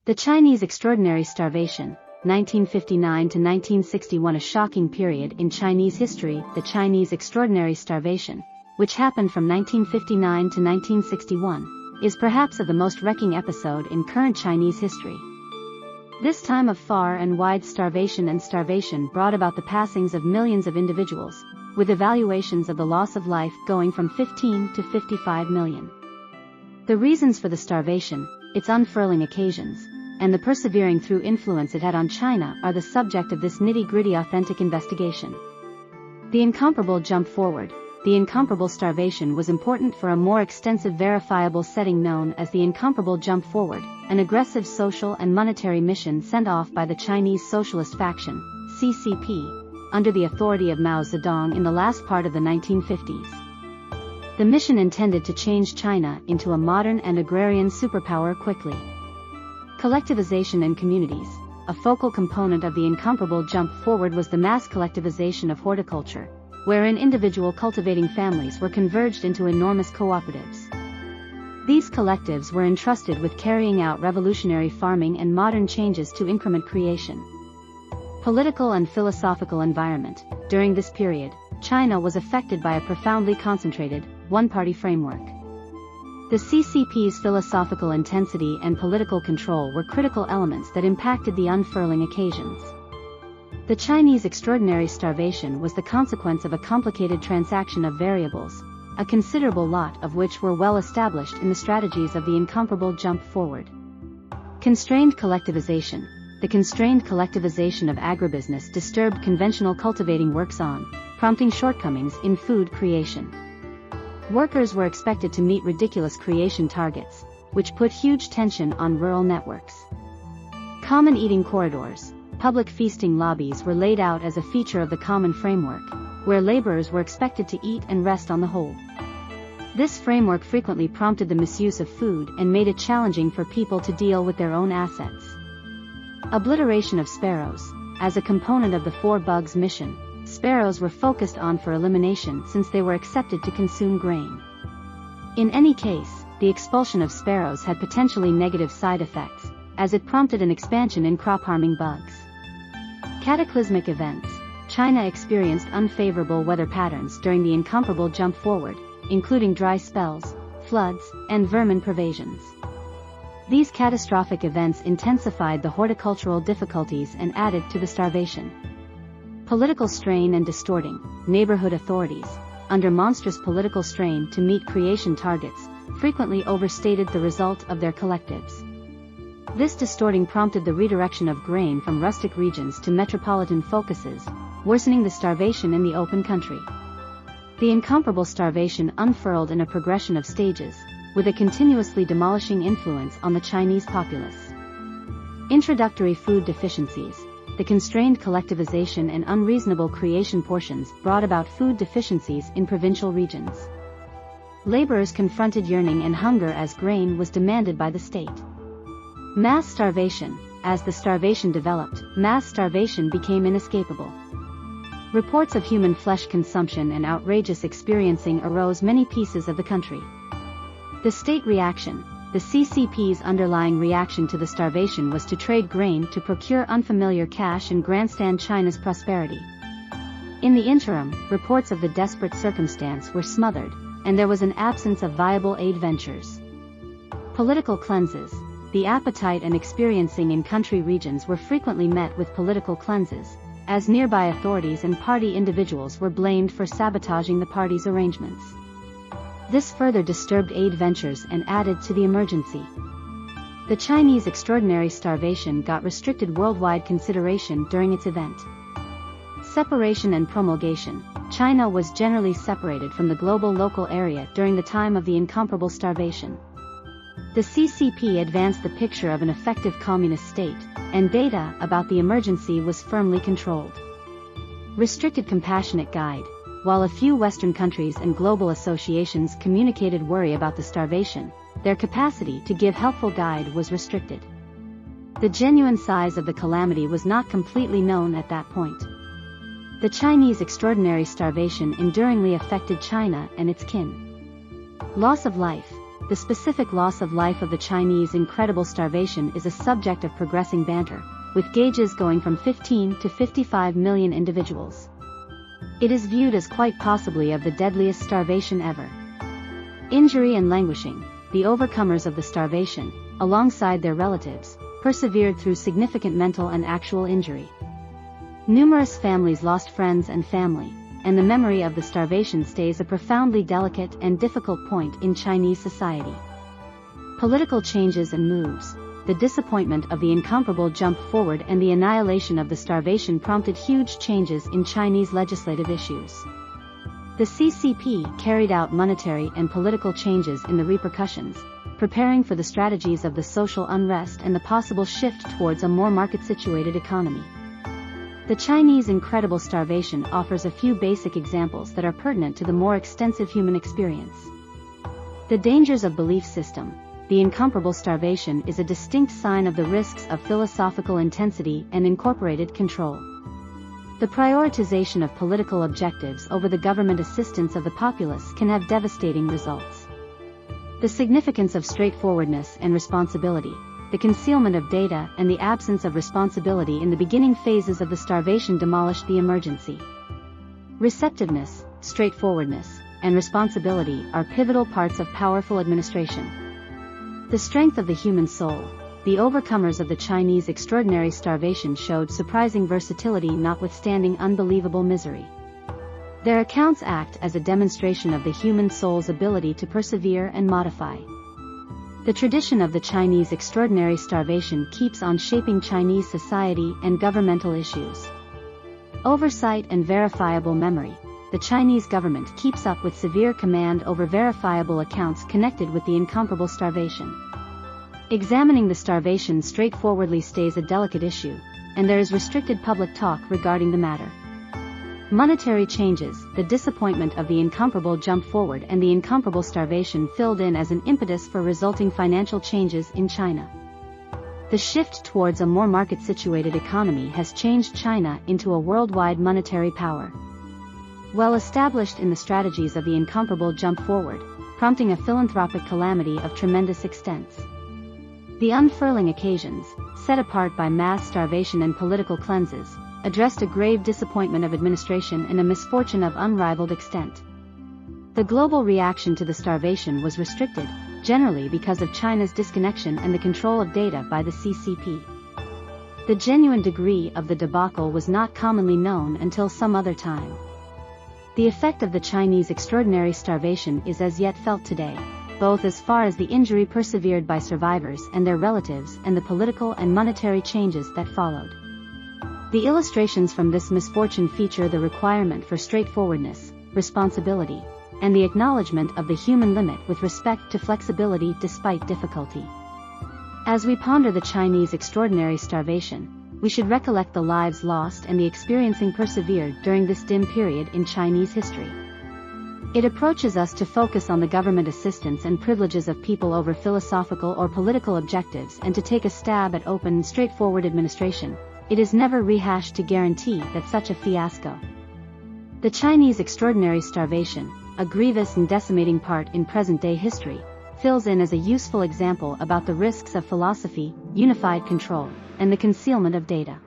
The Chinese Extraordinary Starvation, 1959 to 1961, a shocking period in Chinese history. The Chinese Extraordinary Starvation, which happened from 1959 to 1961, is perhaps the most wrecking episode in current Chinese history. This time of far and wide starvation brought about the passings of millions of individuals, with evaluations of the loss of life going from 15 to 55 million. The reasons for the starvation, its unfurling occasions, and the persevering through influence it had on China are the subject of this nitty-gritty authentic investigation. The incomparable jump forward. The incomparable starvation was important for a more extensive verifiable setting known as the incomparable jump forward, an aggressive social and monetary mission sent off by the Chinese Socialist faction, CCP, under the authority of Mao Zedong in the last part of the 1950s. The mission intended to change China into a modern and agrarian superpower quickly. Collectivization in communities. A focal component of the incomparable jump forward was the mass collectivization of horticulture, wherein individual cultivating families were converged into enormous cooperatives. These collectives were entrusted with carrying out revolutionary farming and modern changes to increment creation. Political and philosophical environment. During this period, China was affected by a profoundly concentrated, one-party framework. The CCP's philosophical intensity and political control were critical elements that impacted the unfurling occasions. The Chinese Extraordinary Starvation was the consequence of a complicated transaction of variables, a considerable lot of which were well established in the strategies of the incomparable jump forward. Constrained collectivization. The constrained collectivization of agribusiness disturbed conventional cultivating works on, prompting shortcomings in food creation. Workers were expected to meet ridiculous creation targets, which put huge tension on rural networks. Common eating corridors. Public feasting lobbies were laid out as a feature of the common framework, where laborers were expected to eat and rest on the whole. This framework frequently prompted the misuse of food and made it challenging for people to deal with their own assets. Obliteration of sparrows. As a component of the Four Bugs mission, sparrows were focused on for elimination since they were accepted to consume grain. In any case, the expulsion of sparrows had potentially negative side effects, as it prompted an expansion in crop-harming bugs. Cataclysmic events. China experienced unfavorable weather patterns during the incomparable jump forward, including dry spells, floods, and vermin pervasions. These catastrophic events intensified the horticultural difficulties and added to the starvation. Political strain and distorting. Neighborhood authorities, under monstrous political strain to meet creation targets, frequently overstated the result of their collectives. This distorting prompted the redirection of grain from rustic regions to metropolitan focuses, worsening the starvation in the open country. The incomparable starvation unfurled in a progression of stages, with a continuously demolishing influence on the Chinese populace. Introductory food deficiencies. The constrained collectivization and unreasonable creation portions brought about food deficiencies in provincial regions. Laborers confronted yearning and hunger as grain was demanded by the state. Mass starvation. As the starvation developed, mass starvation became inescapable. Reports of human flesh consumption and outrageous experiencing arose many pieces of the country. The state reaction. The CCP's underlying reaction to the starvation was to trade grain to procure unfamiliar cash and grandstand China's prosperity. In the interim, reports of the desperate circumstance were smothered, and there was an absence of viable aid ventures. Political cleanses. The appetite and experiencing in country regions were frequently met with political cleanses, as nearby authorities and party individuals were blamed for sabotaging the party's arrangements. This further disturbed aid ventures and added to the emergency. The Chinese Extraordinary Starvation got restricted worldwide consideration during its event. Separation and promulgation. China was generally separated from the global local area during the time of the incomparable starvation. The CCP advanced the picture of an effective communist state, and data about the emergency was firmly controlled. Restricted compassionate guide. While a few Western countries and global associations communicated worry about the starvation, their capacity to give helpful guide was restricted. The genuine size of the calamity was not completely known at that point. The Chinese Extraordinary Starvation enduringly affected China and its kin. Loss of life. the specific loss of life of the Chinese incredible starvation is a subject of progressing banter, with gauges going from 15 to 55 million individuals. It is viewed as quite possibly of the deadliest starvation ever. Injury and languishing, the overcomers of the starvation, alongside their relatives, persevered through significant mental and actual injury. Numerous families lost friends and family, and the memory of the starvation stays a profoundly delicate and difficult point in Chinese society. Political changes and moves, the disappointment of the incomparable jump forward and the annihilation of the starvation prompted huge changes in Chinese legislative issues. The CCP carried out monetary and political changes in the repercussions, preparing for the strategies of the social unrest and the possible shift towards a more market-situated economy. The Chinese incredible starvation offers a few basic examples that are pertinent to the more extensive human experience. The dangers of belief system. The incomparable starvation is a distinct sign of the risks of philosophical intensity and incorporated control. The prioritization of political objectives over the government assistance of the populace can have devastating results. The significance of straightforwardness and responsibility. The concealment of data and the absence of responsibility in the beginning phases of the starvation demolished the emergency. Receptiveness, straightforwardness, and responsibility are pivotal parts of powerful administration. The strength of the human soul. The overcomers of the Chinese extraordinary starvation showed surprising versatility notwithstanding unbelievable misery. Their accounts act as a demonstration of the human soul's ability to persevere and modify. The tradition of the Chinese extraordinary starvation keeps on shaping Chinese society and governmental issues. Oversight and verifiable memory. The Chinese government keeps up with severe command over verifiable accounts connected with the incomparable starvation. Examining the starvation straightforwardly stays a delicate issue, and there is restricted public talk regarding the matter. Monetary changes. The disappointment of the incomparable jump forward and the incomparable starvation filled in as an impetus for resulting financial changes in China. The shift towards a more market-situated economy has changed China into a worldwide monetary power. Well established in the strategies of the incomparable jump forward, prompting a philanthropic calamity of tremendous extent. The unfurling occasions, set apart by mass starvation and political cleanses, addressed a grave disappointment of administration and a misfortune of unrivaled extent. The global reaction to the starvation was restricted, generally because of China's disconnection and the control of data by the CCP. The genuine degree of the debacle was not commonly known until some other time. The effect of the Chinese extraordinary starvation is as yet felt today, both as far as the injury persevered by survivors and their relatives and the political and monetary changes that followed. The illustrations from this misfortune feature the requirement for straightforwardness, responsibility, and the acknowledgement of the human limit with respect to flexibility despite difficulty. As we ponder the Chinese extraordinary starvation, we should recollect the lives lost and the experiencing persevered during this dim period in Chinese history. It approaches us to focus on the government assistance and privileges of people over philosophical or political objectives and to take a stab at open and straightforward administration. It is never rehashed to guarantee that such a fiasco. The Chinese extraordinary starvation, a grievous and decimating part in present-day history, fills in as a useful example about the risks of philosophy, unified control, and the concealment of data.